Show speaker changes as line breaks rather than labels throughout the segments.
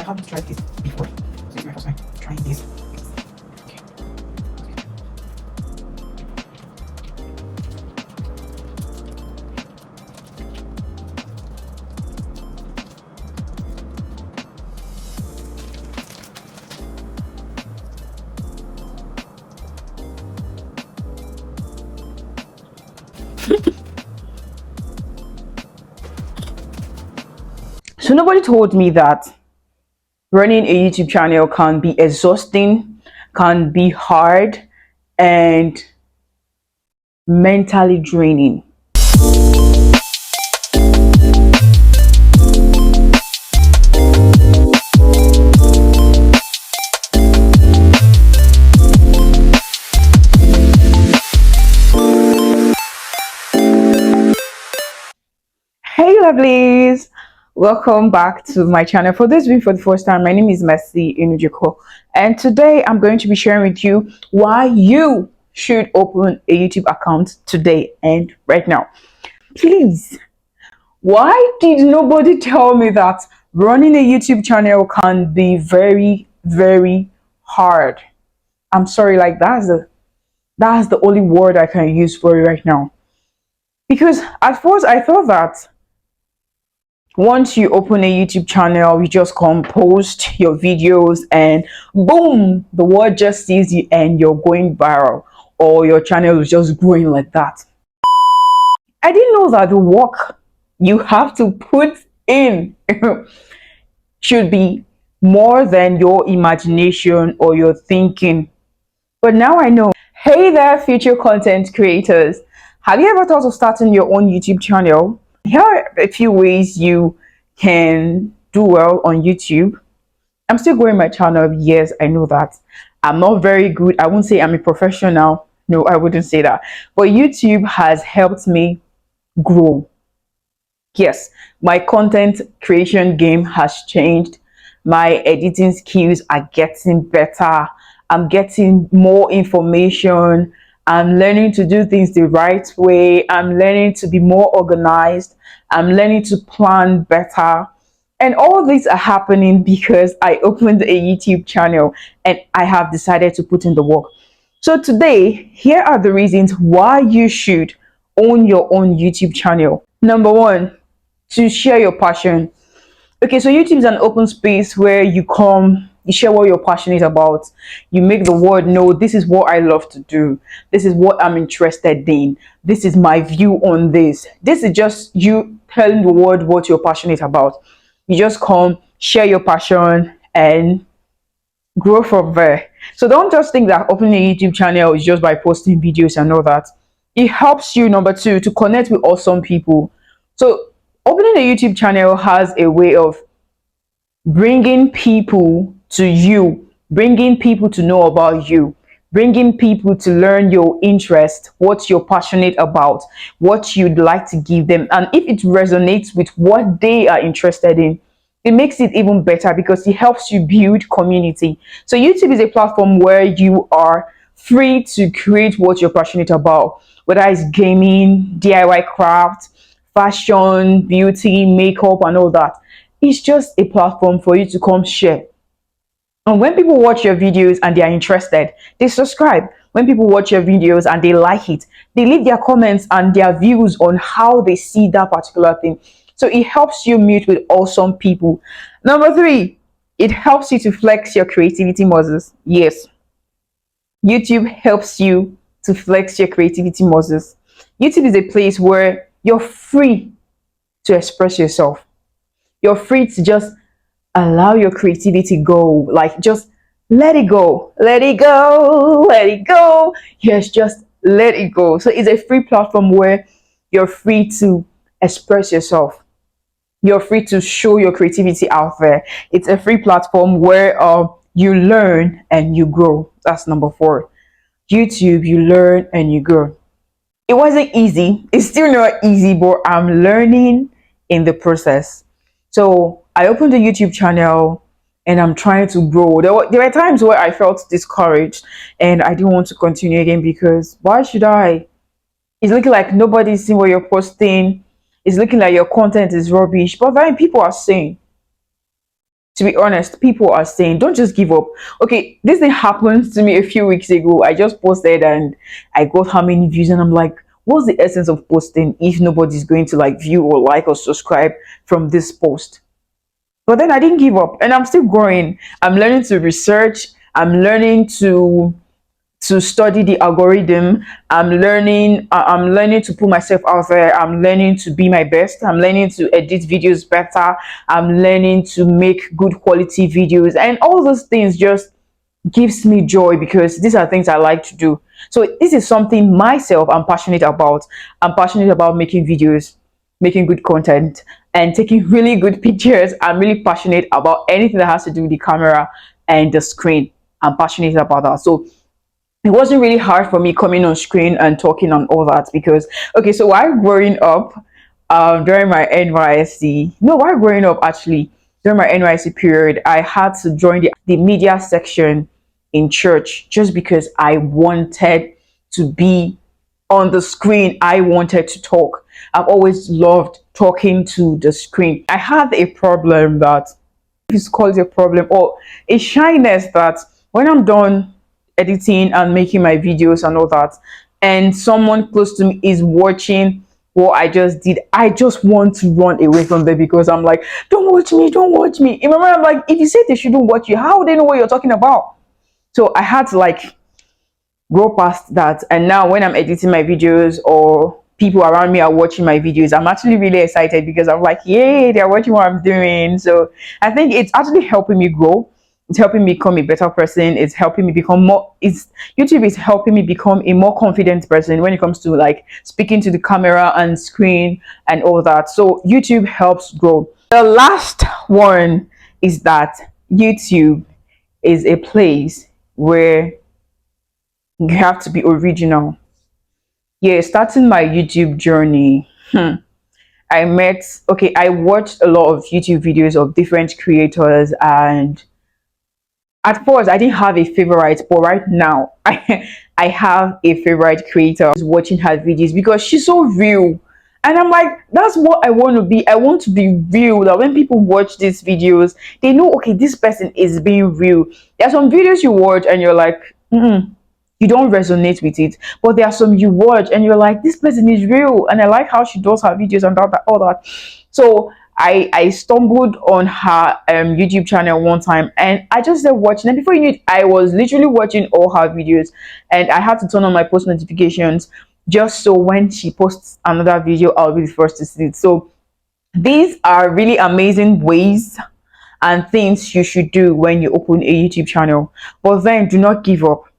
I haven't tried this before, so it's my first time trying this. Okay. So nobody told me that running a YouTube channel can be exhausting, can be hard, and mentally draining. Hey lovelies, welcome back to my channel. For this video for the first time, my name is Mercy Inujiko, and today I'm going to be sharing with you why you should open a YouTube account today and right now. Please, why did nobody tell me that running a YouTube channel can be very hard? I'm sorry, like that's the only word I can use for it right now. Because at first I thought that once you open a YouTube channel, you just come post your videos and boom, the world just sees you and you're going viral, or your channel is just growing like that. I didn't know that the work you have to put in should be more than your imagination or your thinking. But now I know. Hey there, future content creators. Have you ever thought of starting your own YouTube channel? Here are a few ways you can do well on YouTube. I'm still growing my channel. Yes, I know that. I'm not very good. I won't say I'm a professional. No, I wouldn't say that. But YouTube has helped me grow. Yes, my content creation game has changed. My editing skills are getting better. I'm getting more information. I'm learning to do things the right way. I'm learning to be more organized. I'm learning to plan better. And all these are happening because I opened a YouTube channel and I have decided to put in the work. So today, here are the reasons why you should own your own YouTube channel. Number one, to share your passion. Okay, so YouTube is an open space where you come, you share what you're passionate about. You make the world know this is what I love to do. This is what I'm interested in. This is my view on this. This is just you telling the world what you're passionate about. You just come, share your passion, and grow from there. So don't just think that opening a YouTube channel is just by posting videos and all that. It helps you, number two, to connect with awesome people. So opening a YouTube channel has a way of bringing people to you, bringing people to know about you, bringing people to learn your interest, what you're passionate about, what you'd like to give them. And if it resonates with what they are interested in, it makes it even better because it helps you build community. So YouTube is a platform where you are free to create what you're passionate about, whether it's gaming, DIY craft, fashion, beauty, makeup, and all that. It's just a platform for you to come share. And when people watch your videos and they are interested, they subscribe. When people watch your videos and they like it, they leave their comments and their views on how they see that particular thing. So it helps you meet with awesome people. Number three, it helps you to flex your creativity muscles. Yes, YouTube helps you to flex your creativity muscles. YouTube is a place where you're free to express yourself. You're free to just allow your creativity go. Like just let it go. Let it go. Let it go. Yes, just let it go. So it's a free platform where you're free to express yourself. You're free to show your creativity out there. It's a free platform where you learn and you grow. That's number four. YouTube, you learn and you grow. It wasn't easy. It's still not easy, but I'm learning in the process. So I opened a YouTube channel and I'm trying to grow. There were times where I felt discouraged and I didn't want to continue again because why should I? It's looking like nobody's seeing what you're posting. It's looking like your content is rubbish. But then people are saying, To be honest, people are saying don't just give up. Okay, this thing happened to me a few weeks ago. I just posted and I got how many views, and I'm like, what's the essence of posting if nobody's going to like view or like or subscribe from this post? But then I didn't give up, and I'm still growing. I'm learning to research. I'm learning to study the algorithm. I'm learning to put myself out there. I'm learning to be my best. I'm learning to edit videos better. I'm learning to make good quality videos, and all those things just gives me joy because these are things I like to do. So this is something myself I'm passionate about. I'm passionate about making videos, making good content, and taking really good pictures. I'm really passionate about anything that has to do with the camera and the screen. I'm passionate about that. So it wasn't really hard for me coming on screen and talking on all that because okay, so while growing up, during my NYSC, no, while growing up actually during my NYSC period, I had to join the media section in church just because I wanted to be on the screen. I wanted to talk. I've always loved talking to the screen. I had a problem that is called a problem or a shyness that when I'm done editing and making my videos and all that, and someone close to me is watching what I just did, I just want to run away from them because I'm like, don't watch me, don't watch me. Remember, I'm like, if you say they shouldn't watch you, how would they know what you're talking about? So I had to like grow past that. And now when I'm editing my videos or people around me are watching my videos, I'm actually really excited because I'm like, yay, they're watching what I'm doing. So I think it's actually helping me grow. It's helping me become a better person. It's helping me become more, it's YouTube is helping me become a more confident person when it comes to like speaking to the camera and screen and all that. So YouTube helps grow. The last one is that YouTube is a place where you have to be original. Yeah, starting my YouTube journey, I watched a lot of YouTube videos of different creators, and at first I didn't have a favorite, but right now I have a favorite creator. I was watching her videos because she's so real. And I'm like, that's what I want to be. I want to be real. That when people watch these videos, they know, okay, this person is being real. There are some videos you watch and you're like, you don't resonate with it, but there are some you watch and you're like, this person is real, and I like how she does her videos and all that. So I stumbled on her YouTube channel one time, and I just started watching, and before you knew it, I was literally watching all her videos, and I had to turn on my post notifications just so when she posts another video, I'll be the first to see it. So these are really amazing ways and things you should do when you open a YouTube channel. But then do not give up,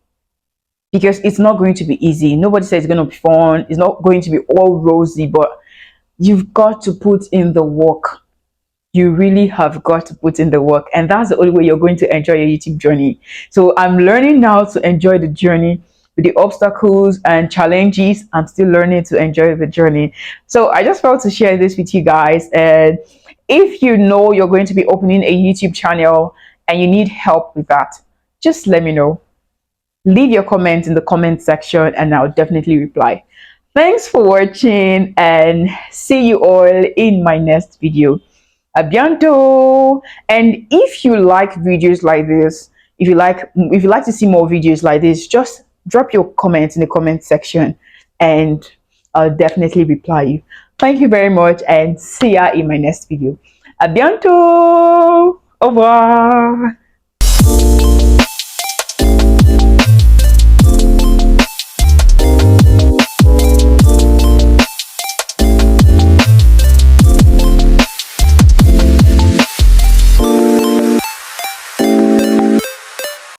because it's not going to be easy. Nobody says it's going to be fun. It's not going to be all rosy, but you've got to put in the work. You really have got to put in the work, and that's the only way you're going to enjoy your YouTube journey. So I'm learning now to enjoy the journey with the obstacles and challenges. I'm still learning to enjoy the journey. So I just felt to share this with you guys. And if you know you're going to be opening a YouTube channel and you need help with that, just let me know. Leave your comments in the comment section and I'll definitely reply. Thanks for watching, and see you all in my next video. Abianto. And if you like videos like this, if you like to see more videos like this, just drop your comments in the comment section and I'll definitely reply you. Thank you very much, and see ya in my next video. Abianto. Au revoir.